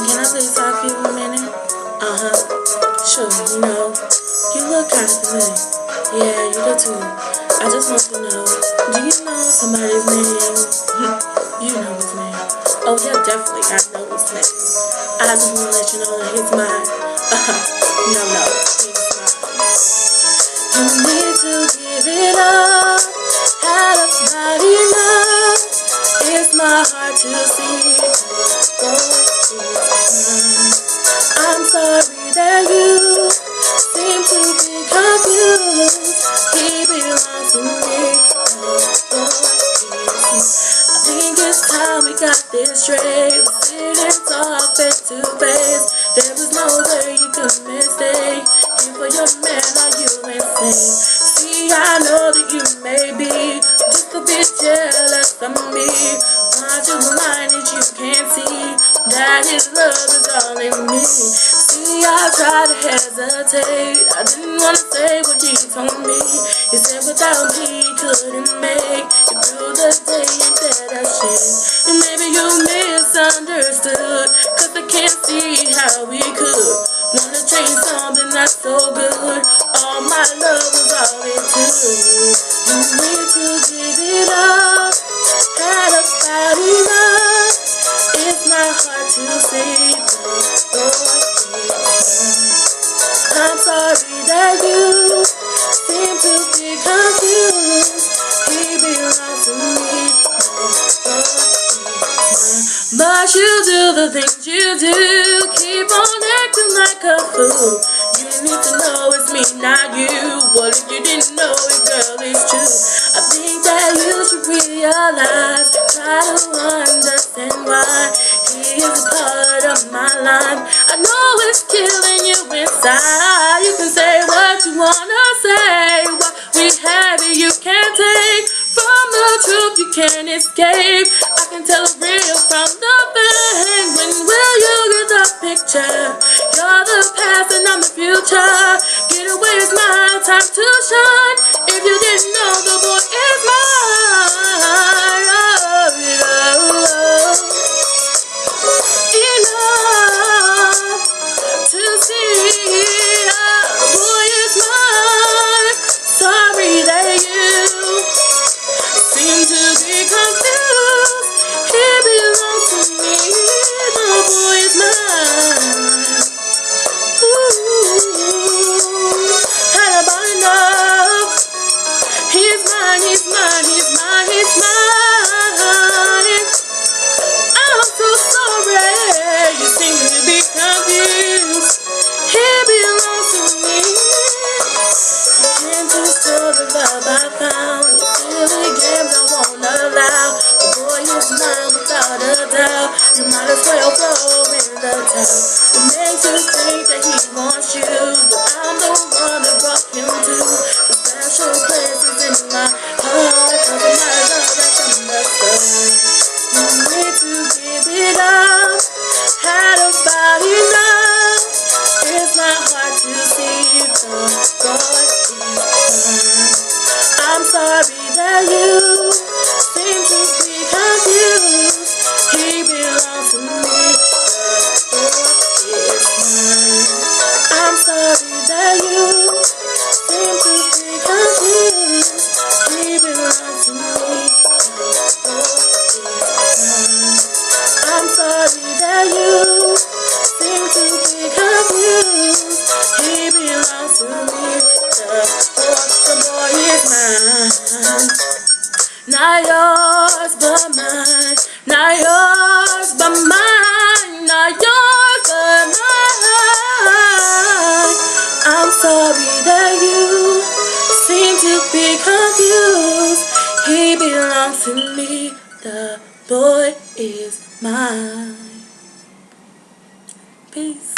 Can I please talk to you a minute? Sure, you look kind of familiar. Yeah, you do too. I just want to know, do you know somebody's name? You know his name. Oh yeah, definitely, I know his name. I just want to let you know that he's mine. No, he's mine. You need to give it up. Had a body enough. It's my heart to see. I'm sorry that you seem to be confused. He belongs to me. I think it's time we got this straight. Sitting talk face to face. There was no way you could mistake him for your man. Are you insane? See, I know that you may be just a bit jealous of me. Why'd you mind that you can't see that his love is all in me? See, I tried to hesitate. I didn't want to say what he told me. He said without me he couldn't make it through the day. Ain't that a shame? And maybe you misunderstood, cause I can't see how we could wanna change something that's so good. All my love was all it took. You need to give it up. Had about enough. It's my heart to see the Lord is. I'm sorry that you seem to be confused. He belongs to me. But you do the things you do. Keep on acting like a fool. You need to know it's me, not you. What if you didn't know it, girl, it's true. I think that you should realize. Try to understand why he is a part of my life. I know it's killing you inside. You can say what you wanna say. What we have it you can't take. From the truth you can't escape. I can tell the real from the fake. When will you get the picture? You're the past and I'm the future. Get away, it's my time to shine. If you didn't know, the boy is mine. Enough to see the boy is mine. Sorry that you seem to be confused. He belongs to me. The boy is mine. Had about enough. He's mine, he's mine, he's mine, he's mine. I'm so sorry. You seem to be confused. He belongs to me. You can't just tell the love I found. You silly games I won't allow. The boy is mine without a doubt. You might as well throw in the towel. It makes you think that he wants you, but I'm the one that brought him to the special places in my heart. Cause of my love that's from the start. You need to give it up. Had about enough. It's my heart to see the boy is mine. I'm sorry that you seem to be confused. He belongs to me. The boy is mine. I'm sorry that you seem to be confused. He belongs to me. The boy is mine. I'm sorry that you seem to be confused. He belongs to me. The boy is mine. Not yours but mine. Not yours but mine. Not yours but mine. I'm sorry that you seem to be confused. He belongs to me. The boy is mine. Peace.